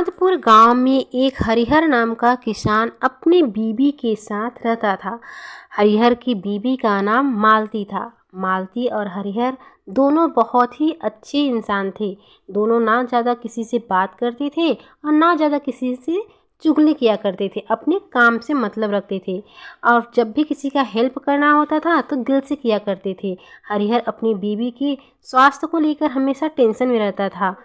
चांदपुर गांव में एक हरिहर नाम का किसान अपनी बीवी के साथ रहता था। हरिहर की बीवी का नाम मालती था। मालती और हरिहर दोनों बहुत ही अच्छे इंसान थे। दोनों ना ज़्यादा किसी से बात करते थे और ना ज़्यादा किसी से चुगली किया करते थे। अपने काम से मतलब रखते थे और जब भी किसी का हेल्प करना होता था तो दिल से किया करते थे। हरिहर अपनी बीवी के स्वास्थ्य को लेकर हमेशा टेंशन में रहता था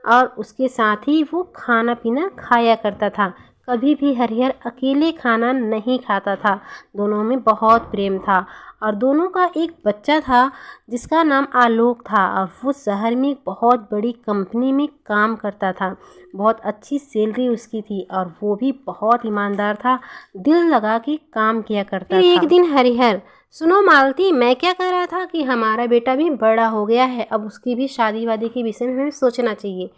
और उसके साथ ही वो खाना पीना खाया करता था। कभी भी हरिहर अकेले खाना नहीं खाता था। दोनों में बहुत प्रेम था और दोनों का एक बच्चा था जिसका नाम आलोक था और वो शहर में बहुत बड़ी कंपनी में काम करता था। बहुत अच्छी सैलरी उसकी थी और वो भी बहुत ईमानदार था, दिल लगा के काम किया करता था। एक दिन हरिहर, सुनो मालती, मैं क्या कह रहा था कि हमारा बेटा भी बड़ा हो गया है, अब उसकी भी शादी वादी के विषय में हमें सोचना चाहिए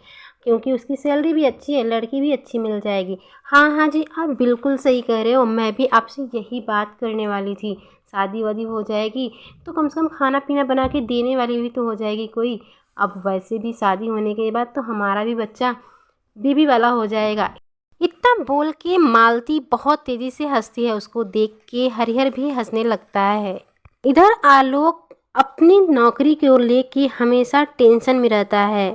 क्योंकि उसकी सैलरी भी अच्छी है, लड़की भी अच्छी मिल जाएगी। हाँ हाँ जी, आप बिल्कुल सही कह रहे हो, मैं भी आपसे यही बात करने वाली थी। शादी वादी हो जाएगी तो कम से कम खाना पीना बना के देने वाली भी तो हो जाएगी कोई। अब वैसे भी शादी होने के बाद तो हमारा भी बच्चा बीबी वाला हो जाएगा। इतना बोल के मालती बहुत तेजी से हंसती है। उसको देख के हरिहर भी हंसने लगता है। इधर आलोक अपनी नौकरी को लेके हमेशा टेंशन में रहता है।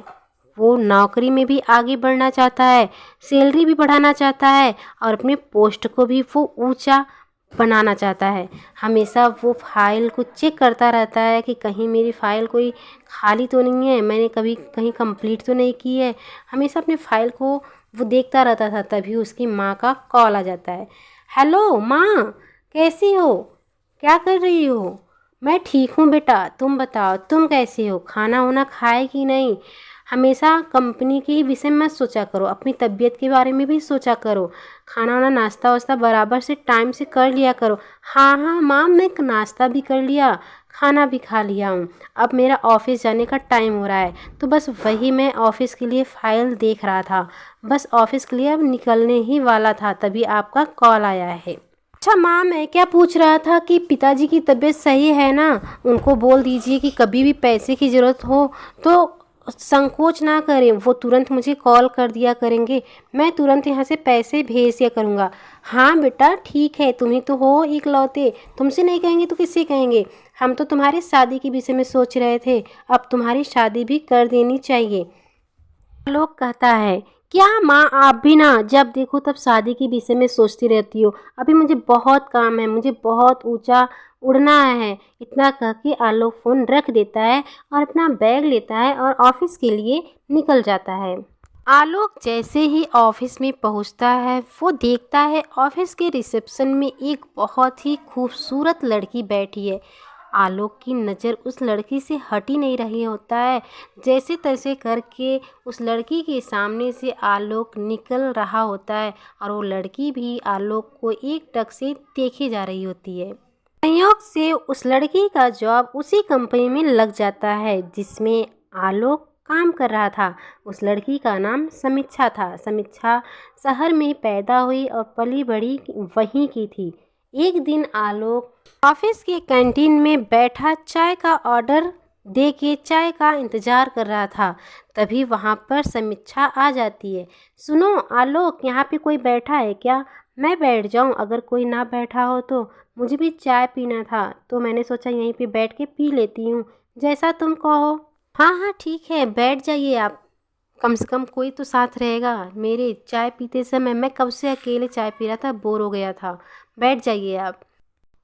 वो नौकरी में भी आगे बढ़ना चाहता है, सैलरी भी बढ़ाना चाहता है और अपने पोस्ट को भी वो ऊंचा बनाना चाहता है। हमेशा वो फाइल को चेक करता रहता है कि कहीं मेरी फाइल कोई खाली तो नहीं है, मैंने कभी कहीं कंप्लीट तो नहीं की है। हमेशा अपने फाइल को वो देखता रहता था। तभी उसकी माँ का कॉल आ जाता है। हेलो माँ, कैसी हो, क्या कर रही हो? मैं ठीक हूँ बेटा, तुम बताओ तुम कैसी हो, खाना वाना खाए कि नहीं? हमेशा कंपनी के विषय में सोचा करो, अपनी तबीयत के बारे में भी सोचा करो। खाना वाना नाश्ता वास्ता बराबर से टाइम से कर लिया करो। हाँ हाँ माँ, मैं नाश्ता भी कर लिया, खाना भी खा लिया हूँ। अब मेरा ऑफिस जाने का टाइम हो रहा है तो बस वही मैं ऑफिस के लिए फ़ाइल देख रहा था। बस ऑफिस के लिए अब निकलने ही वाला था, तभी आपका कॉल आया है। अच्छा माँ, मैं क्या पूछ रहा था कि पिताजी की तबीयत सही है ना? उनको बोल दीजिए कि कभी भी पैसे की ज़रूरत हो तो संकोच ना करें, वो तुरंत मुझे कॉल कर दिया करेंगे, मैं तुरंत यहाँ से पैसे भेज दिया करूँगा। हाँ बेटा ठीक है, तुम्ही तो हो इकलौते, तुमसे नहीं कहेंगे तो किससे कहेंगे? हम तो तुम्हारी शादी के विषय में सोच रहे थे, अब तुम्हारी शादी भी कर देनी चाहिए। लोग कहता है, क्या माँ आप भी ना जब देखो तब शादी के विषय में सोचती रहती हो? अभी मुझे बहुत काम है, मुझे बहुत ऊंचा उड़ना है। इतना कह के आलोक फ़ोन रख देता है और अपना बैग लेता है और ऑफिस के लिए निकल जाता है। आलोक जैसे ही ऑफिस में पहुंचता है वो देखता है ऑफिस के रिसेप्शन में एक बहुत ही खूबसूरत लड़की बैठी है। आलोक की नज़र उस लड़की से हट ही नहीं रही होता है। जैसे तैसे करके उस लड़की के सामने से आलोक निकल रहा होता है और वो लड़की भी आलोक को एक टक से देखे जा रही होती है। संयोग से उस लड़की का जॉब उसी कंपनी में लग जाता है जिसमें आलोक काम कर रहा था। उस लड़की का नाम समीक्षा था। समीक्षा शहर में पैदा हुई और पली बड़ी वहीं की थी। एक दिन आलोक ऑफिस के कैंटीन में बैठा चाय का ऑर्डर दे के चाय का इंतज़ार कर रहा था। तभी वहाँ पर समीक्षा आ जाती है। सुनो आलोक, यहाँ पे कोई बैठा है क्या? मैं बैठ जाऊँ? अगर कोई ना बैठा हो तो मुझे भी चाय पीना था, तो मैंने सोचा यहीं पे बैठ के पी लेती हूँ, जैसा तुम कहो। हाँ हाँ ठीक है, बैठ जाइए आप, कम से कम कोई तो साथ रहेगा। मेरे चाय पीते समय मैं कब से अकेले चाय पी रहा था, बोर हो गया था। बैठ जाइए आप।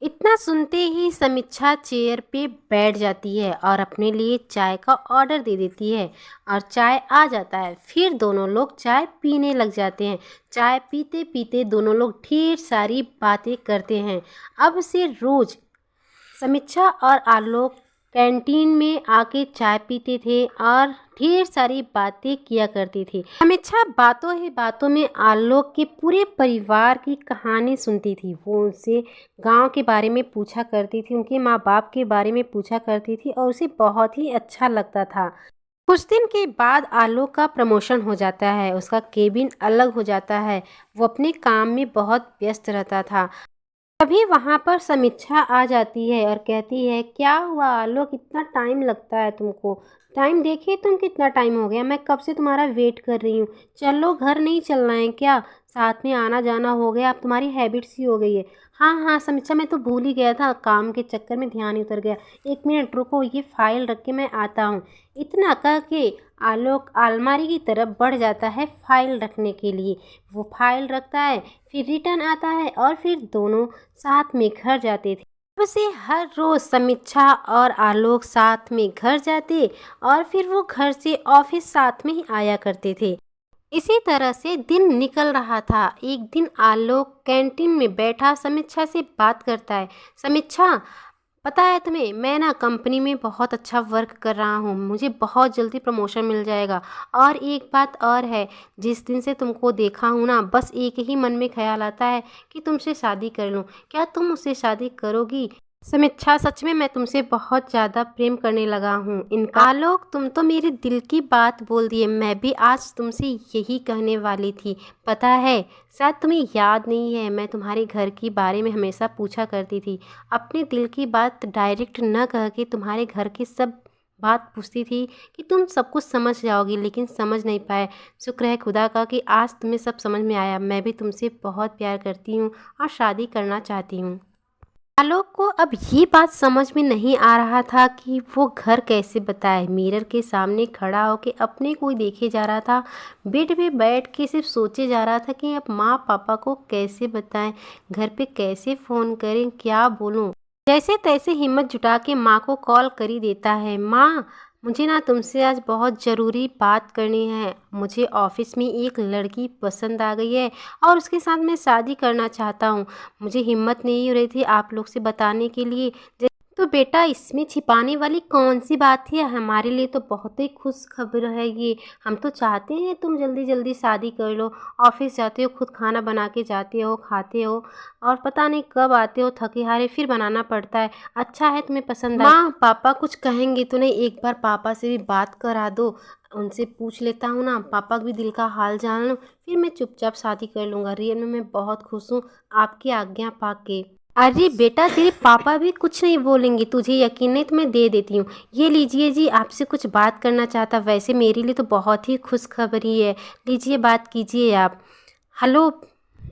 इतना सुनते ही समीक्षा चेयर पे बैठ जाती है और अपने लिए चाय का ऑर्डर दे देती है और चाय आ जाता है। फिर दोनों लोग चाय पीने लग जाते हैं। चाय पीते पीते दोनों लोग ढेर सारी बातें करते हैं। अब से रोज़ समीक्षा और आलोक कैंटीन में आके चाय पीते थे और ढेर सारी बातें किया करती थी। समीक्षा बातों ही बातों में आलोक के पूरे परिवार की कहानी सुनती थी। वो उनसे गांव के बारे में पूछा करती थी, उनके माँ बाप के बारे में पूछा करती थी और उसे बहुत ही अच्छा लगता था। कुछ दिन के बाद आलोक का प्रमोशन हो जाता है, उसका केबिन अलग हो जाता है। वो अपने काम में बहुत व्यस्त रहता था। तभी वहाँ पर समीक्षा आ जाती है और कहती है, क्या हुआ आलोक, इतना टाइम लगता है तुमको? टाइम देखिए तुम, कितना टाइम हो गया, मैं कब से तुम्हारा वेट कर रही हूँ। चलो घर नहीं चलना है क्या? साथ में आना जाना हो गया, अब तुम्हारी हैबिट सी हो गई है। हाँ हाँ समीक्षा, मैं तो भूल ही गया था, काम के चक्कर में ध्यान ही उतर गया। एक मिनट रुको, ये फाइल रख के मैं आता हूँ। इतना कह के आलोक अलमारी की तरफ बढ़ जाता है फाइल रखने के लिए। वो फाइल रखता है, फिर रिटर्न आता है और फिर दोनों साथ में घर जाते थे। उसे हर रोज समीक्षा और आलोक साथ में घर जाते और फिर वो घर से ऑफिस साथ में ही आया करते थे। इसी तरह से दिन निकल रहा था। एक दिन आलोक कैंटीन में बैठा समीक्षा से बात करता है। समीक्षा, पता है तुम्हें, मैं ना कंपनी में बहुत अच्छा वर्क कर रहा हूँ, मुझे बहुत जल्दी प्रमोशन मिल जाएगा। और एक बात और है, जिस दिन से तुमको देखा हूँ ना, बस एक ही मन में ख्याल आता है कि तुमसे शादी कर लूँ। क्या तुम मुझसे शादी करोगी? समीक्षा, सच में मैं तुमसे बहुत ज़्यादा प्रेम करने लगा हूँ। इनका आलोक, तुम तो मेरे दिल की बात बोल दिए, मैं भी आज तुमसे यही कहने वाली थी। पता है, शायद तुम्हें याद नहीं है, मैं तुम्हारे घर के बारे में हमेशा पूछा करती थी। अपने दिल की बात डायरेक्ट न कह के तुम्हारे घर की सब बात पूछती थी कि तुम सब कुछ समझ जाओगी, लेकिन समझ नहीं पाए। शुक्र है खुदा का कि आज तुम्हें सब समझ में आया। मैं भी तुमसे बहुत प्यार करती हूँ और शादी करना चाहती हूँ। आलोक को अब ये बात समझ में नहीं आ रहा था कि वो घर कैसे बताए। मिरर के सामने खड़ा होकर अपने को ही देखे जा रहा था। बेड पे बैठ के सिर्फ सोचे जा रहा था कि अब माँ पापा को कैसे बताएं, घर पे कैसे फ़ोन करें, क्या बोलूं। जैसे तैसे हिम्मत जुटा के माँ को कॉल कर ही देता है। माँ, मुझे ना तुमसे आज बहुत ज़रूरी बात करनी है। मुझे ऑफिस में एक लड़की पसंद आ गई है और उसके साथ मैं शादी करना चाहता हूँ। मुझे हिम्मत नहीं हो रही थी आप लोग से बताने के लिए। तो बेटा, इसमें छिपाने वाली कौन सी बात है? हमारे लिए तो बहुत ही खुश खबर है ये। हम तो चाहते हैं तुम जल्दी जल्दी शादी कर लो। ऑफिस जाते हो, खुद खाना बना के जाते हो, खाते हो, और पता नहीं कब आते हो थके हारे, फिर बनाना पड़ता है। अच्छा है तुम्हें पसंद आया। माँ, पापा कुछ कहेंगे तो नहीं? एक बार पापा से भी बात करा दो, उनसे पूछ लेता हूँ ना, पापा भी दिल का हाल जान लो, फिर मैं चुपचाप शादी कर लूँगा। रियल में मैं बहुत खुश हूँ आपकी आज्ञा पाके। अरे बेटा, तेरे पापा भी कुछ नहीं बोलेंगे, तुझे यकीन नहीं तो मैं दे देती हूँ। ये लीजिए जी, आपसे कुछ बात करना चाहता। वैसे मेरे लिए तो बहुत ही खुशखबरी है, लीजिए बात कीजिए आप। हेलो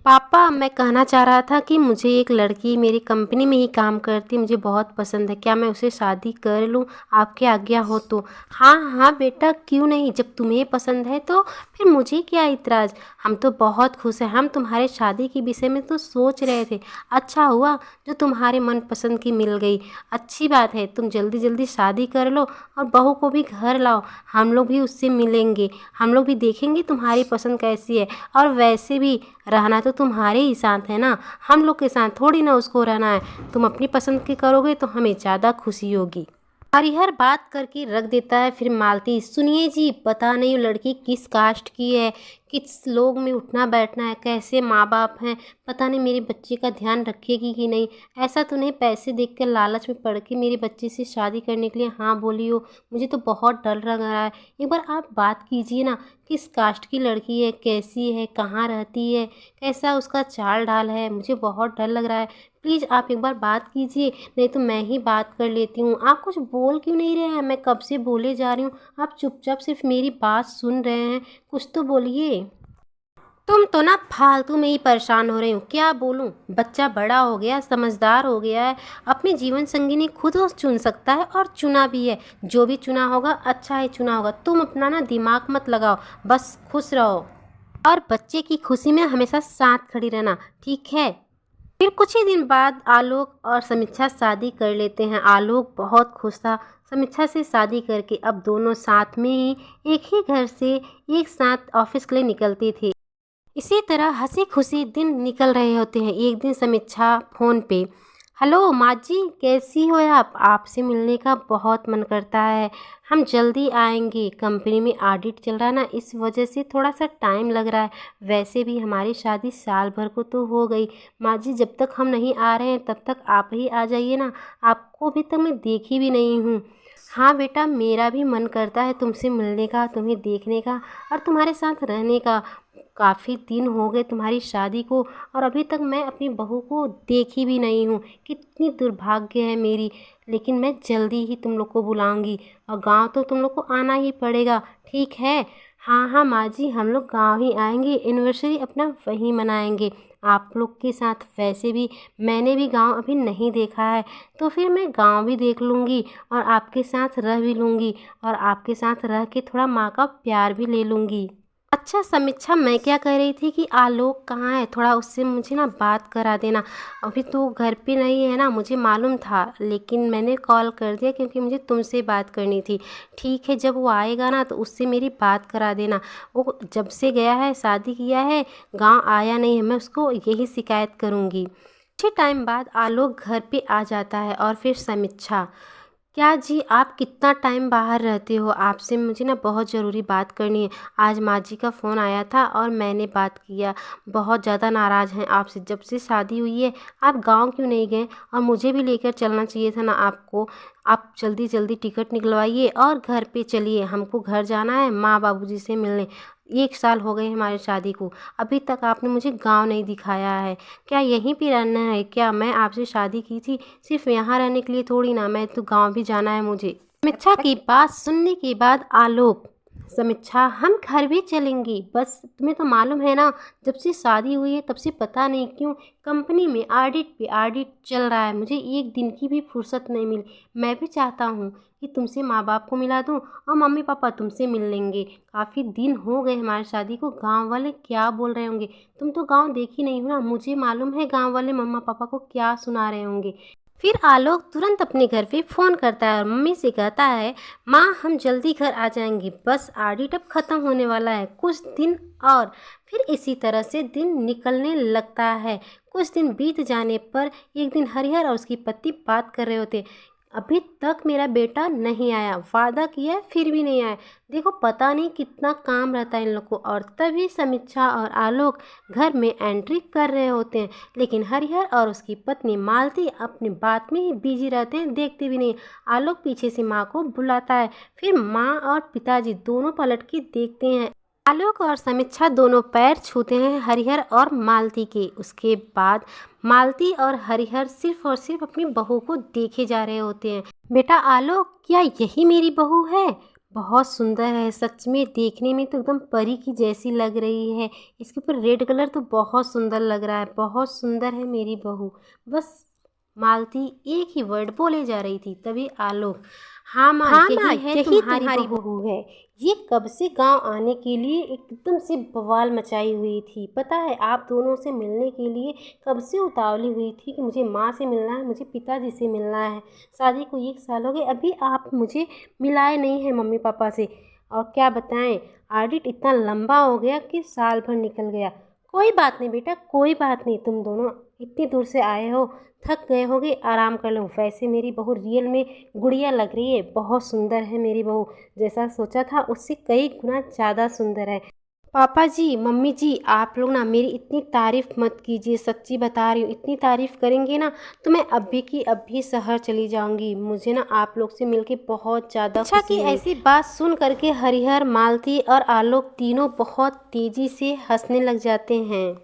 पापा, मैं कहना चाह रहा था कि मुझे एक लड़की मेरी कंपनी में ही काम करती, मुझे बहुत पसंद है, क्या मैं उसे शादी कर लूँ? आपकी आज्ञा हो तो। हाँ हाँ बेटा, क्यों नहीं, जब तुम्हें पसंद है तो फिर मुझे क्या इतराज़। हम तो बहुत खुश हैं, हम तुम्हारे शादी के विषय में तो सोच रहे थे। अच्छा हुआ जो तुम्हारे मन पसंद की मिल गई। अच्छी बात है, तुम जल्दी जल्दी शादी कर लो और बहू को भी घर लाओ। हम लोग भी उससे मिलेंगे, हम लोग भी देखेंगे तुम्हारी पसंद कैसी है। और वैसे भी रहना तो तुम्हारे ही साथ है ना, हम लोग के साथ थोड़ी ना उसको रहना है। तुम अपनी पसंद के करोगे तो हमें ज़्यादा खुशी होगी। हरिहर बात करके रख देता है। फिर मालती, सुनिए जी, पता नहीं वो लड़की किस कास्ट की है, किस लोग में उठना बैठना है, कैसे माँ बाप हैं, पता नहीं मेरे बच्चे का ध्यान रखेगी कि नहीं। ऐसा तो नहीं पैसे देख कर लालच में पड़ के मेरे बच्चे से शादी करने के लिए हाँ बोली हो? मुझे तो बहुत डर लग रहा है। एक बार आप बात कीजिए ना, किस कास्ट की लड़की है, कैसी है, कहाँ रहती है, कैसा उसका चाल ढाल है, मुझे बहुत डर लग रहा है। प्लीज़ आप एक बार बात कीजिए, नहीं तो मैं ही बात कर लेती हूँ। आप कुछ बोल क्यों नहीं रहे हैं? मैं कब से बोले जा रही हूँ, आप चुपचाप सिर्फ मेरी बात सुन रहे हैं। कुछ तो बोलिए। तुम तो ना फालतू में ही परेशान हो रही हूँ, क्या बोलूँ। बच्चा बड़ा हो गया, समझदार हो गया है, अपने जीवन संगिनी खुद चुन सकता है और चुना भी है। जो भी चुना होगा अच्छा ही चुना होगा। तुम अपना ना दिमाग मत लगाओ, बस खुश रहो और बच्चे की खुशी में हमेशा साथ खड़ी रहना, ठीक है? फिर कुछ ही दिन बाद आलोक और समीक्षा शादी कर लेते हैं। आलोक बहुत खुश था समीक्षा से शादी करके। अब दोनों साथ में ही एक ही घर से एक साथ ऑफिस के लिए निकलते थे। इसी तरह हंसी खुशी दिन निकल रहे होते हैं। एक दिन समीक्षा फ़ोन पे, हेलो माँ जी, कैसी हो आप? आपसे मिलने का बहुत मन करता है, हम जल्दी आएंगे। कंपनी में ऑडिट चल रहा है ना, इस वजह से थोड़ा सा टाइम लग रहा है। वैसे भी हमारी शादी साल भर को तो हो गई। माँ जी, जब तक हम नहीं आ रहे हैं तब तक आप ही आ जाइए ना, आपको अभी तक मैं देखी भी नहीं हूँ। हाँ बेटा, मेरा भी मन करता है तुमसे मिलने का, तुम्हें देखने का और तुम्हारे साथ रहने का। काफ़ी दिन हो गए तुम्हारी शादी को और अभी तक मैं अपनी बहू को देखी भी नहीं हूँ। कितनी दुर्भाग्य है मेरी। लेकिन मैं जल्दी ही तुम लोग को बुलाऊंगी और गांव तो तुम लोग को आना ही पड़ेगा, ठीक है? हाँ हाँ माँ जी, हम लोग गांव ही आएंगे, एनिवर्सरी अपना वहीं मनाएंगे आप लोग के साथ। वैसे भी मैंने भी गांव अभी नहीं देखा है, तो फिर मैं गांव भी देख लूँगी और आपके साथ रह भी लूँगी और आपके साथ रह के थोड़ा माँ का प्यार भी ले लूँगी। अच्छा समीक्षा, मैं क्या कह रही थी कि आलोक कहाँ है, थोड़ा उससे मुझे ना बात करा देना। अभी तो घर पे नहीं है ना, मुझे मालूम था, लेकिन मैंने कॉल कर दिया क्योंकि मुझे तुमसे बात करनी थी। ठीक है, जब वो आएगा ना तो उससे मेरी बात करा देना। वो जब से गया है, शादी किया है, गांव आया नहीं है, मैं उसको यही शिकायत करूँगी। कुछ टाइम बाद आलोक घर पे आ जाता है और फिर समीक्षा, क्या जी आप कितना टाइम बाहर रहते हो? आपसे मुझे ना बहुत ज़रूरी बात करनी है। आज माँ जी का फ़ोन आया था और मैंने बात किया, बहुत ज़्यादा नाराज़ हैं आपसे। जब से शादी हुई है आप गांव क्यों नहीं गए? और मुझे भी लेकर चलना चाहिए था ना आपको। आप जल्दी जल्दी टिकट निकलवाइए और घर पे चलिए, हमको घर जाना है माँ बाबूजी से मिलने। 1 साल हो गए हमारी शादी को, अभी तक आपने मुझे गांव नहीं दिखाया है। क्या यहीं पे रहना है क्या? मैं आपसे शादी की थी सिर्फ यहाँ रहने के लिए थोड़ी ना, मैं तो गांव भी जाना है मुझे। समीक्षा की बात सुनने के बाद आलोक, समीक्षा हम घर भी चलेंगी, बस तुम्हें तो मालूम है ना, जब से शादी हुई है तब से पता नहीं क्यों कंपनी में ऑडिट पे ऑडिट चल रहा है, मुझे एक दिन की भी फुर्सत नहीं मिली। मैं भी चाहता हूँ कि तुमसे माँ बाप को मिला दूँ और मम्मी पापा तुमसे मिल लेंगे। काफ़ी दिन हो गए हमारी शादी को, गांव वाले क्या बोल रहे होंगे? तुम तो गांव देखी नहीं हो ना, मुझे मालूम है गांव वाले मम्मा पापा को क्या सुना रहे होंगे। फिर आलोक तुरंत अपने घर पे फ़ोन करता है और मम्मी से कहता है, माँ हम जल्दी घर आ जाएंगे, बस ऑडिट अब ख़त्म होने वाला है, कुछ दिन और। फिर इसी तरह से दिन निकलने लगता है। कुछ दिन बीत जाने पर एक दिन हरिहर और उसकी पत्नी बात कर रहे होते, अभी तक मेरा बेटा नहीं आया, वादा किया फिर भी नहीं आया। देखो पता नहीं कितना काम रहता है इन लोग को। और तभी समीक्षा और आलोक घर में एंट्री कर रहे होते हैं, लेकिन हरिहर और उसकी पत्नी मालती अपनी बात में ही बिजी रहते हैं, देखते भी नहीं। आलोक पीछे से माँ को बुलाता है, फिर माँ और पिताजी दोनों पलट के देखते हैं। आलोक और समीक्षा दोनों पैर छूते हैं हरिहर और मालती के। उसके बाद मालती और हरिहर सिर्फ और सिर्फ अपनी बहू को देखे जा रहे होते हैं। बेटा आलोक, क्या यही मेरी बहू है? बहुत सुंदर है, सच में देखने में तो एकदम परी की जैसी लग रही है। इसके ऊपर रेड कलर तो बहुत सुंदर लग रहा है, बहुत सुंदर है मेरी बहू। बस मालती एक ही वर्ड बोले जा रही थी, तभी आलोक, हाँ माँ यही तुम्हारी बहू है। ये कब से गांव आने के लिए एकदम से बवाल मचाई हुई थी, पता है आप दोनों से मिलने के लिए कब से उतावली हुई थी कि मुझे माँ से मिलना है, मुझे पिताजी से मिलना है। शादी को 1 साल हो गए, अभी आप मुझे मिलाए नहीं हैं मम्मी पापा से। और क्या बताएं, ऑडिट इतना लंबा हो गया कि साल भर निकल गया। कोई बात नहीं बेटा, कोई बात नहीं, तुम दोनों इतनी दूर से आए हो, थक गए होगे, आराम कर लो। वैसे मेरी बहू रियल में गुड़िया लग रही है, बहुत सुंदर है मेरी बहू, जैसा सोचा था उससे कई गुना ज़्यादा सुंदर है। पापा जी मम्मी जी, आप लोग ना मेरी इतनी तारीफ़ मत कीजिए, सच्ची बता रही हूँ, इतनी तारीफ़ करेंगे ना तो मैं अभी की अभी शहर चली जाऊंगी। मुझे ना आप लोग से मिलके बहुत ज़्यादा अच्छा की। ऐसी बात सुन करके हरिहर, मालती और आलोक तीनों बहुत तेज़ी से हंसने लग जाते हैं।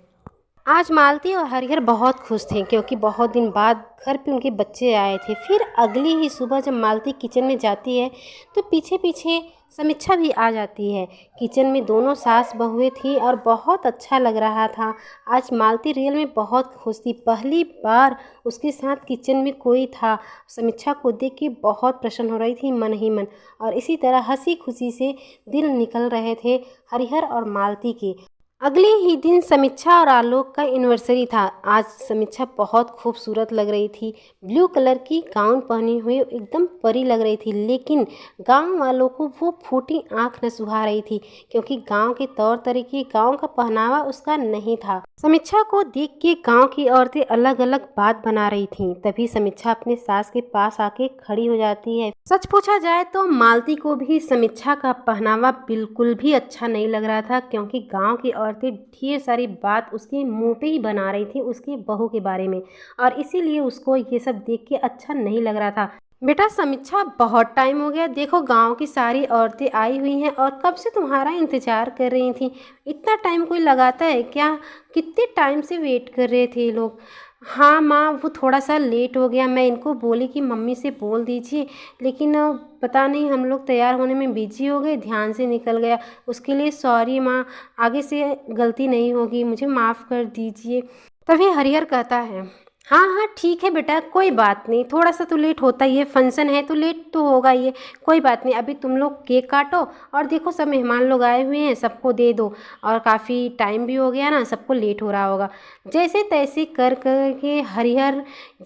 आज मालती और हरिहर बहुत खुश थे क्योंकि बहुत दिन बाद घर पे उनके बच्चे आए थे। फिर अगली ही सुबह जब मालती किचन में जाती है तो पीछे पीछे समीक्षा भी आ जाती है। किचन में दोनों सास बहुएं थी और बहुत अच्छा लग रहा था। आज मालती रियल में बहुत खुश थी, पहली बार उसके साथ किचन में कोई था। समीक्षा को देख के बहुत प्रसन्न हो रही थी मन ही मन, और इसी तरह हंसी खुशी से दिन निकल रहे थे हरिहर और मालती के। अगले ही दिन समीक्षा और आलोक का एनिवर्सरी था। आज समीक्षा बहुत खूबसूरत लग रही थी, ब्लू कलर की गाउन पहनी हुई एकदम परी लग रही थी। लेकिन गांव वालों को वो फूटी आंख न सुहा रही थी क्योंकि गांव के तौर तरीके, गांव का पहनावा उसका नहीं था। समीक्षा को देख के गांव की औरतें अलग अलग बात बना रही थीं। तभी समीक्षा अपने सास के पास आके खड़ी हो जाती है। सच पूछा जाए तो मालती को भी समीक्षा का पहनावा बिल्कुल भी अच्छा नहीं लग रहा था क्योंकि गांव की औरतें ढेर सारी बात उसके मुंह पे ही बना रही थी उसकी बहू के बारे में, और इसीलिए उसको ये सब देख के अच्छा नहीं लग रहा था। बेटा समीक्षा, बहुत टाइम हो गया। देखो गांव की सारी औरतें आई हुई हैं और कब से तुम्हारा इंतजार कर रही थी। इतना टाइम कोई लगाता है क्या? कितने टाइम से वेट कर रहे थे ये लोग। हाँ माँ, वो थोड़ा सा लेट हो गया। मैं इनको बोली कि मम्मी से बोल दीजिए, लेकिन पता नहीं हम लोग तैयार होने में बिजी हो गए, ध्यान से निकल गया। उसके लिए सॉरी माँ, आगे से गलती नहीं होगी, मुझे माफ़ कर दीजिए। तभी हरिहर कहता है, हाँ हाँ ठीक है बेटा, कोई बात नहीं, थोड़ा सा तो लेट होता ही है, फंक्शन है तो लेट तो होगा ही है। कोई बात नहीं, अभी तुम लोग केक काटो और देखो सब मेहमान लोग आए हुए हैं, सबको दे दो। और काफ़ी टाइम भी हो गया ना, सबको लेट हो रहा होगा। जैसे तैसे कर कर के हरिहर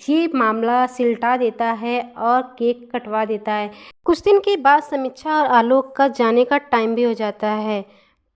ये मामला सिलटा देता है और केक कटवा देता है। कुछ दिन के बाद समीक्षा और आलोक का जाने का टाइम भी हो जाता है।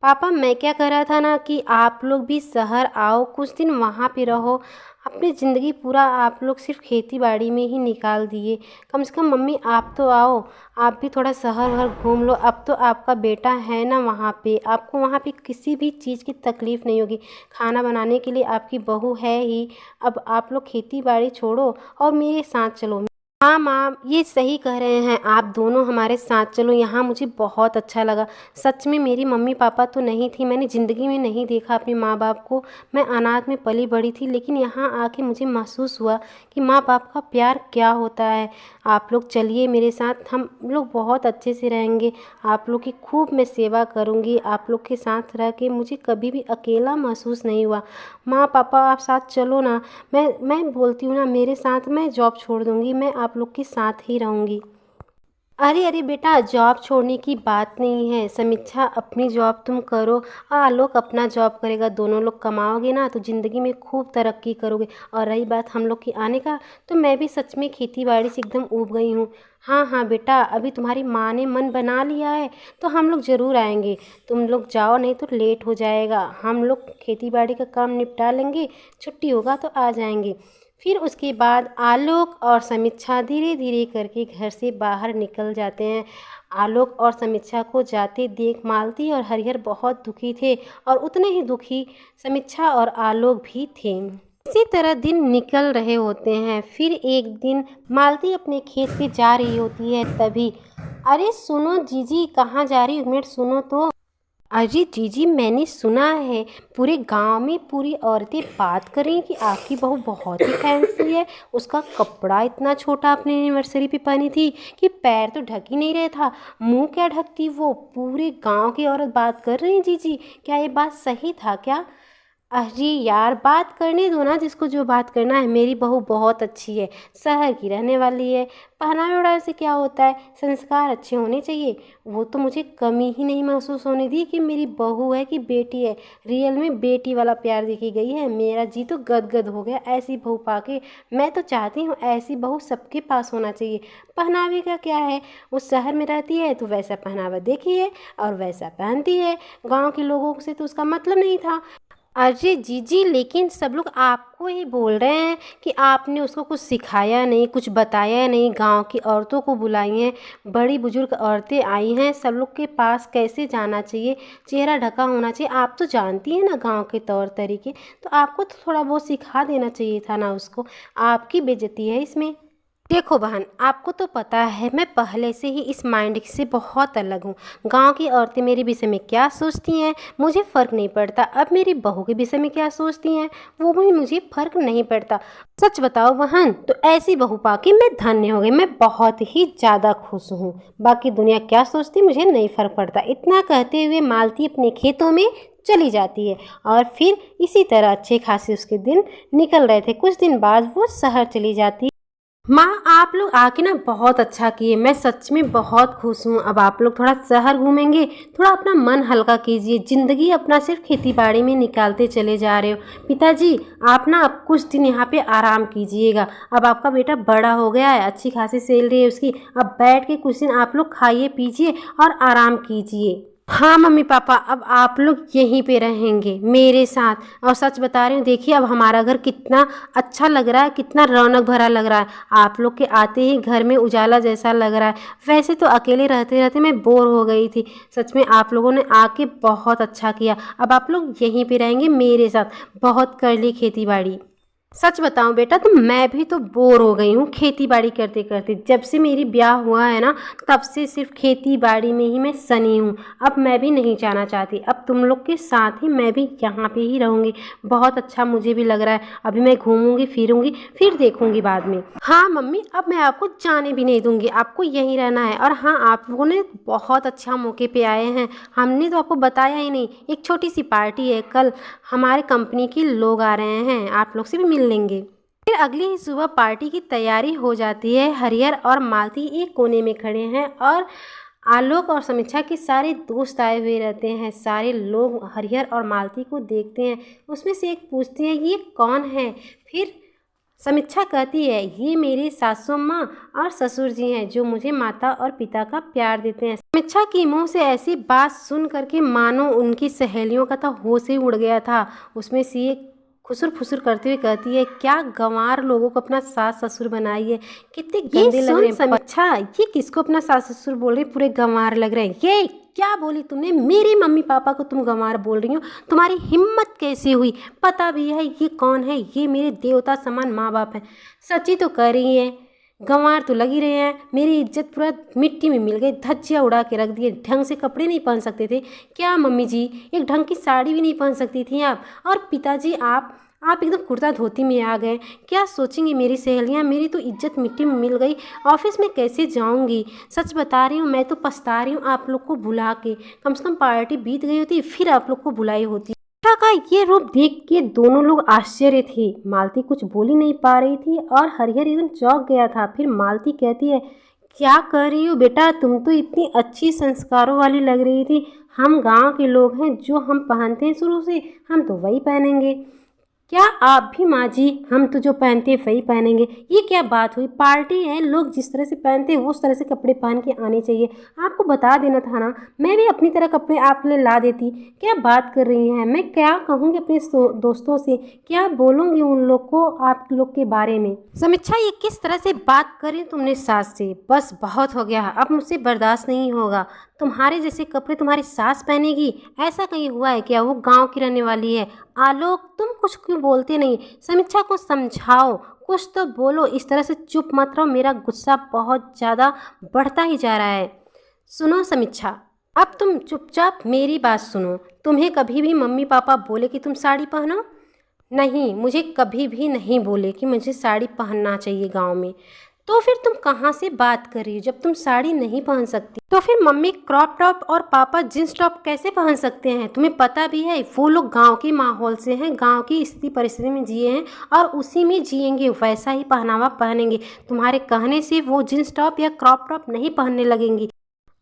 पापा, मैं क्या कह रहा था ना कि आप लोग भी शहर आओ, कुछ दिन वहाँ पे रहो। अपनी ज़िंदगी पूरा आप लोग सिर्फ खेती बाड़ी में ही निकाल दिए। कम से कम मम्मी आप तो आओ, आप भी थोड़ा शहर वहर घूम लो। अब तो आपका बेटा है ना वहाँ पे, आपको वहाँ पे किसी भी चीज़ की तकलीफ़ नहीं होगी। खाना बनाने के लिए आपकी बहू है ही। अब आप लोग खेती बाड़ी छोड़ो और मेरे साथ चलो। हाँ माँ, ये सही कह रहे हैं आप, दोनों हमारे साथ चलो। यहाँ मुझे बहुत अच्छा लगा। सच में मेरी मम्मी पापा तो नहीं थी, मैंने ज़िंदगी में नहीं देखा अपने माँ बाप को। मैं अनाथ में पली बड़ी थी, लेकिन यहाँ आके मुझे महसूस हुआ कि माँ बाप का प्यार क्या होता है। आप लोग चलिए मेरे साथ, हम लोग बहुत अच्छे से रहेंगे। आप लोग की खूब मैं सेवा करूँगी। आप लोग के साथ रह के मुझे कभी भी अकेला महसूस नहीं हुआ। माँ पापा आप साथ चलो ना। मैं बोलती हूँ ना, मेरे साथ, मैं जॉब छोड़ दूँगी, मैं आप लोग के साथ ही रहूँगी। अरे अरे बेटा, जॉब छोड़ने की बात नहीं है। समीक्षा, अपनी जॉब तुम करो और आलोक अपना जॉब करेगा। दोनों लोग कमाओगे ना तो ज़िंदगी में खूब तरक्की करोगे। और रही बात हम लोग की आने का, तो मैं भी सच में खेती बाड़ी से एकदम ऊब गई हूँ। हाँ हाँ बेटा, अभी तुम्हारी माँ ने मन बना लिया है तो हम लोग ज़रूर आएंगे। तुम लोग जाओ, नहीं तो लेट हो जाएगा। हम लोग खेती बाड़ी का काम निपटा लेंगे, छुट्टी होगा तो आ जाएंगे। फिर उसके बाद आलोक और समीक्षा धीरे धीरे करके घर से बाहर निकल जाते हैं। आलोक और समीक्षा को जाते देख मालती और हरिहर बहुत दुखी थे, और उतने ही दुखी समीक्षा और आलोक भी थे। इसी तरह दिन निकल रहे होते हैं। फिर एक दिन मालती अपने खेत पे जा रही होती है, तभी, अरे सुनो जीजी, कहाँ जा रही हो? एक मिनट सुनो तो। अरे जीजी, मैंने सुना है पूरे गांव में पूरी औरतें बात कर रही हैं कि आपकी बहू बहुत ही फैंसी है। उसका कपड़ा इतना छोटा आपने एनिवर्सरी पे पहनी थी कि पैर तो ढक ही नहीं रहा था, मुंह क्या ढकती वो। पूरे गांव की औरत बात कर रही हैं जीजी, क्या ये बात सही था क्या? अरे यार, बात करने दो ना जिसको जो बात करना है। मेरी बहू बहुत अच्छी है, शहर की रहने वाली है। पहनावे ओढ़ावे से क्या होता है, संस्कार अच्छे होने चाहिए। वो तो मुझे कमी ही नहीं महसूस होने दी कि मेरी बहू है कि बेटी है। रियल में बेटी वाला प्यार देखी गई है। मेरा जी तो गदगद हो गया ऐसी बहू पाके। मैं तो चाहती हूँ ऐसी बहू सबके पास होना चाहिए। पहनावे का क्या है, वो शहर में रहती है तो वैसा पहनावा देखी है और वैसा पहनती है। गाँव के लोगों से तो उसका मतलब नहीं था। अरे जीजी, लेकिन सब लोग आपको ही बोल रहे हैं कि आपने उसको कुछ सिखाया नहीं, कुछ बताया नहीं। गांव की औरतों को बुलाई हैं, बड़ी बुजुर्ग औरतें आई हैं, सब लोग के पास कैसे जाना चाहिए, चेहरा ढका होना चाहिए। आप तो जानती हैं ना गांव के तौर तरीके, तो आपको तो थोड़ा बहुत सिखा देना चाहिए था ना उसको। आपकी बेइज्जती है इसमें। देखो बहन, आपको तो पता है मैं पहले से ही इस माइंड से बहुत अलग हूँ। गांव की औरतें मेरे विषय में क्या सोचती हैं मुझे फ़र्क नहीं पड़ता। अब मेरी बहू के विषय में क्या सोचती हैं वो भी मुझे फ़र्क नहीं पड़ता। सच बताओ बहन, तो ऐसी बहू पाके मैं धन्य हो गई। मैं बहुत ही ज़्यादा खुश हूँ। बाकी दुनिया क्या सोचती मुझे नहीं फ़र्क पड़ता। इतना कहते हुए मालती अपने खेतों में चली जाती है। और फिर इसी तरह अच्छे खासे उसके दिन निकल रहे थे। कुछ दिन बाद वो शहर चली जाती। माँ, आप लोग आके ना बहुत अच्छा किए, मैं सच में बहुत खुश हूँ। अब आप लोग थोड़ा शहर घूमेंगे, थोड़ा अपना मन हल्का कीजिए। ज़िंदगी अपना सिर्फ खेती बाड़ी में निकालते चले जा रहे हो। पिताजी, आप ना अब कुछ दिन यहाँ पे आराम कीजिएगा। अब आपका बेटा बड़ा हो गया है, अच्छी खासी सैलरी है उसकी। अब बैठ के कुछ दिन आप लोग खाइए पीजिए और आराम कीजिए। हाँ मम्मी पापा, अब आप लोग यहीं पे रहेंगे मेरे साथ। और सच बता रही हूँ, देखिए अब हमारा घर कितना अच्छा लग रहा है, कितना रौनक भरा लग रहा है। आप लोग के आते ही घर में उजाला जैसा लग रहा है। वैसे तो अकेले रहते रहते मैं बोर हो गई थी। सच में आप लोगों ने आके बहुत अच्छा किया। अब आप लोग यहीं पे रहेंगे मेरे साथ। बहुत कर ली खेती बाड़ी। सच बताऊं बेटा, तो मैं भी तो बोर हो गई हूँ खेती बाड़ी करते करते। जब से मेरी ब्याह हुआ है ना, तब से सिर्फ खेती बाड़ी में ही मैं सनी हूँ। अब मैं भी नहीं जाना चाहती, अब तुम लोग के साथ ही मैं भी यहाँ पे ही रहूँगी। बहुत अच्छा मुझे भी लग रहा है। अभी मैं घूमूंगी फिरूंगी, फिर देखूंगी बाद में। हाँ मम्मी, अब मैं आपको जाने भी नहीं दूंगी, आपको यहीं रहना है। और हाँ, आप लोगों ने बहुत अच्छा मौके पे आए हैं, हमने तो आपको बताया ही नहीं। एक छोटी सी पार्टी है, कल हमारे कंपनी के लोग आ रहे हैं, आप लोग से भी मिल लेंगे। फिर अगली ही सुबह पार्टी की तैयारी हो जाती है। हरिहर और मालती एक कोने में खड़े हैं और आलोक और समीक्षा के सारे दोस्त आए हुए रहते हैं। सारे लोग हरिहर और मालती को देखते हैं। उसमें से एक पूछती है, ये कौन है? फिर समीक्षा कहती है, ये मेरे सासू माँ और ससुर जी हैं, जो मुझे माता और पिता का प्यार देते हैं। समीक्षा के मुंह से ऐसी बात सुन करके मानो उनकी सहेलियों का तो होश ही उड़ गया था। उसमें से एक खुसुर फुसुर करते हुए कहती है, क्या गंवार लोगों को अपना सास ससुर बनाई है, कितने गंदे लग रहे हैं। समीक्षा, ये किसको अपना सास ससुर बोल रही, पूरे गंवार लग रहे हैं। ये क्या बोली तुमने? मेरे मम्मी पापा को तुम गंवार बोल रही हो? तुम्हारी हिम्मत कैसे हुई? पता भी है ये कौन है? ये मेरे देवता समान माँ बाप हैं। सच्ची तो कह रही है, गंवार तो लग ही रहे हैं। मेरी इज्जत पूरा मिट्टी में मिल गई, धज्जियाँ उड़ा के रख दिए। ढंग से कपड़े नहीं पहन सकते थे क्या मम्मी जी? एक ढंग की साड़ी भी नहीं पहन सकती थी आप? और पिताजी, आप एकदम कुर्ता धोती में आ गए। क्या सोचेंगी मेरी सहेलियाँ? मेरी तो इज्जत मिट्टी में मिल गई। ऑफिस में कैसे जाऊँगी? सच बता रही हूँ, मैं तो पछता रही हूँ आप लोग को बुला के। कम से कम पार्टी बीत गई होती, फिर आप लोग को बुलाई होती। का ये रूप देख के दोनों लोग आश्चर्य थे। मालती कुछ बोली नहीं पा रही थी और हरिहर एकदम चौंक गया था। फिर मालती कहती है, क्या कर रही हो बेटा? तुम तो इतनी अच्छी संस्कारों वाली लग रही थी। हम गांव के लोग हैं, जो हम पहनते हैं शुरू से, हम तो वही पहनेंगे। क्या आप भी माँ जी? हम तो जो पहनते हैं वही पहनेंगे। ये क्या बात हुई? पार्टी है, लोग जिस तरह से पहनते हैं उस तरह से कपड़े पहन के आने चाहिए। आपको बता देना था ना, मैं भी अपनी तरह कपड़े आपके लिए ला देती। क्या बात कर रही हैं? मैं क्या कहूँगी अपने दोस्तों से? क्या बोलूँगी उन लोग को आप लोग के बारे में? समीक्षा, ये किस तरह से बात करी तुमने सास से? बस बहुत हो गया, अब मुझसे बर्दाश्त नहीं होगा। तुम्हारे जैसे कपड़े तुम्हारी सास पहनेगी? ऐसा कहीं हुआ है क्या? वो गांव की रहने वाली है। आलोक, तुम कुछ क्यों बोलते नहीं? समीक्षा को समझाओ, कुछ तो बोलो। इस तरह से चुप मत रहो, मेरा गुस्सा बहुत ज़्यादा बढ़ता ही जा रहा है। सुनो समीक्षा, अब तुम चुपचाप मेरी बात सुनो। तुम्हें कभी भी मम्मी पापा बोले कि तुम साड़ी पहनो? नहीं, मुझे कभी भी नहीं बोले कि मुझे साड़ी पहनना चाहिए गांव में। तो फिर तुम कहाँ से बात कर रही हो? जब तुम साड़ी नहीं पहन सकती तो फिर मम्मी क्रॉप टॉप और पापा जींस टॉप कैसे पहन सकते हैं? तुम्हें पता भी है, वो लोग गांव के माहौल से हैं, गांव की स्थिति परिस्थिति में जिए हैं और उसी में जिएंगे, वैसा ही पहनावा पहनेंगे। तुम्हारे कहने से वो जींस टॉप या क्रॉप टॉप नहीं पहनने लगेंगी।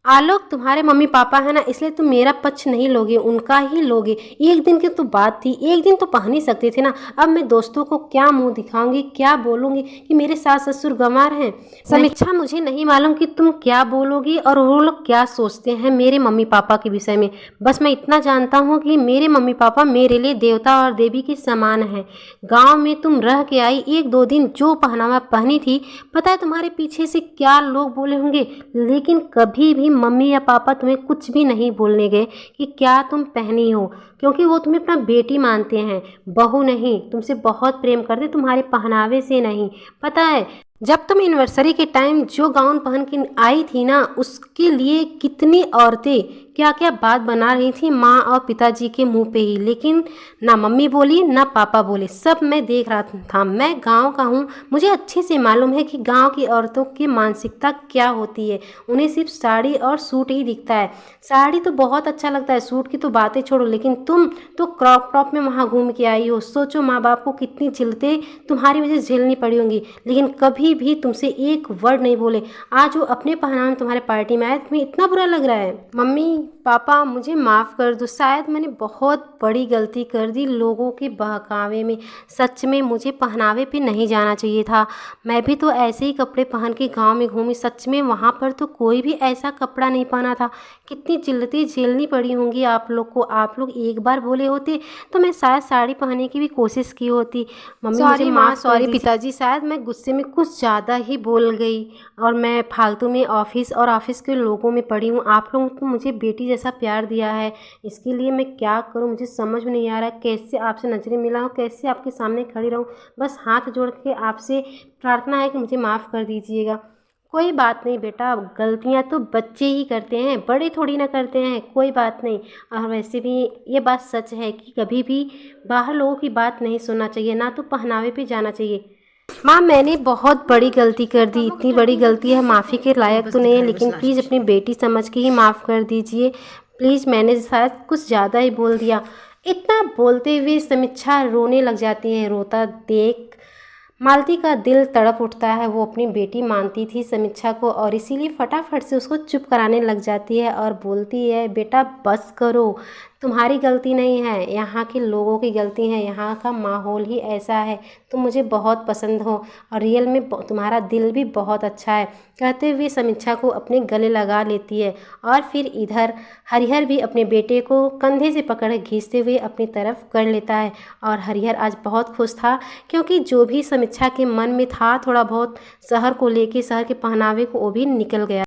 आलोक, तुम्हारे मम्मी पापा है ना, इसलिए तुम मेरा पक्ष नहीं लोगे, उनका ही लोगे। एक दिन की तो बात थी, एक दिन तो पहन ही सकते थे ना। अब मैं दोस्तों को क्या मुंह दिखाऊंगी, क्या बोलूंगी कि मेरे सास ससुर गंवार हैं? समीक्षा, मुझे नहीं मालूम कि तुम क्या बोलोगी और वो लोग क्या सोचते हैं मेरे मम्मी पापा के विषय में। बस मैं इतना जानता हूँ कि मेरे मम्मी पापा मेरे लिए देवता और देवी के समान हैं। गाँव में तुम रह के आई, एक दो दिन जो पहनावा पहनी थी, पता है तुम्हारे पीछे से क्या लोग बोले होंगे, लेकिन कभी भी मम्मी या पापा तुम्हें कुछ भी नहीं बोलने गए कि क्या तुम पहनी हो, क्योंकि वो तुम्हें अपना बेटी मानते हैं, बहू नहीं। तुमसे बहुत प्रेम करते, तुम्हारे पहनावे से नहीं। पता है, जब तुम एनिवर्सरी के टाइम जो गाउन पहन के आई थी ना, उसके लिए कितनी औरतें क्या क्या बात बना रही थी माँ और पिताजी के मुंह पे ही, लेकिन ना मम्मी बोली ना पापा बोले। सब मैं देख रहा था। मैं गांव का हूँ, मुझे अच्छे से मालूम है कि गांव की औरतों की मानसिकता क्या होती है। उन्हें सिर्फ साड़ी और सूट ही दिखता है। साड़ी तो बहुत अच्छा लगता है, सूट की तो बातें छोड़ो, लेकिन तुम तो क्रॉप टॉप में वहाँ घूम के आई हो। सोचो माँ बाप को कितनी चिल्लतें तुम्हारी वजह से झेलनी पड़ी होंगी, लेकिन कभी भी तुमसे एक वर्ड नहीं बोले। आज वो अपने पहनावे में तुम्हारे पार्टी में आए, तुम्हें इतना बुरा लग रहा है? मम्मी पापा, मुझे माफ़ कर दो, शायद मैंने बहुत बड़ी गलती कर दी लोगों के बहकावे में। सच में मुझे पहनावे पे नहीं जाना चाहिए था। मैं भी तो ऐसे ही कपड़े पहन के गांव में घूमी। सच में वहाँ पर तो कोई भी ऐसा कपड़ा नहीं पहना था। कितनी जिल्लतें झेलनी पड़ी होंगी आप लोग को। आप लोग एक बार बोले होते तो मैं शायद साड़ी पहनने की भी कोशिश की होती। मम्मी मुझे माफ़, सॉरी पिताजी, शायद मैं गुस्से में कुछ ज़्यादा ही बोल गई और मैं फालतू में ऑफिस और ऑफिस के लोगों में पड़ी हूँ। आप लोग तो मुझे बेटी ऐसा प्यार दिया है, इसके लिए मैं क्या करूं, मुझे समझ में नहीं आ रहा है। कैसे आपसे नज़रें मिलाऊं, कैसे आपके सामने खड़ी रहूं। बस हाथ जोड़ के आपसे प्रार्थना है कि मुझे माफ़ कर दीजिएगा। कोई बात नहीं बेटा, गलतियां तो बच्चे ही करते हैं, बड़े थोड़ी ना करते हैं, कोई बात नहीं। और वैसे भी ये बात सच है कि कभी भी बाहर लोगों की बात नहीं सुनना चाहिए, ना तो पहनावे पे जाना चाहिए। माँ, मैंने बहुत बड़ी गलती कर दी, इतनी बड़ी गलती है, माफ़ी के लायक तो नहीं है, लेकिन प्लीज़ अपनी बेटी समझ के ही माफ़ कर दीजिए प्लीज़। मैंने शायद कुछ ज़्यादा ही बोल दिया। इतना बोलते हुए समीक्षा रोने लग जाती है। रोता देख मालती का दिल तड़प उठता है। वो अपनी बेटी मानती थी समीक्षा को, और इसीलिए फटाफट से उसको चुप कराने लग जाती है और बोलती है, बेटा बस करो, तुम्हारी गलती नहीं है, यहाँ के लोगों की गलती है, यहाँ का माहौल ही ऐसा है। तुम मुझे बहुत पसंद हो और रियल में तुम्हारा दिल भी बहुत अच्छा है। कहते हुए समीक्षा को अपने गले लगा लेती है। और फिर इधर हरिहर भी अपने बेटे को कंधे से पकड़ खींचते हुए अपनी तरफ कर लेता है। और हरिहर आज बहुत खुश था, क्योंकि जो भी समीक्षा के मन में था थोड़ा बहुत शहर को लेके, शहर के पहनावे को, वो भी निकल गया।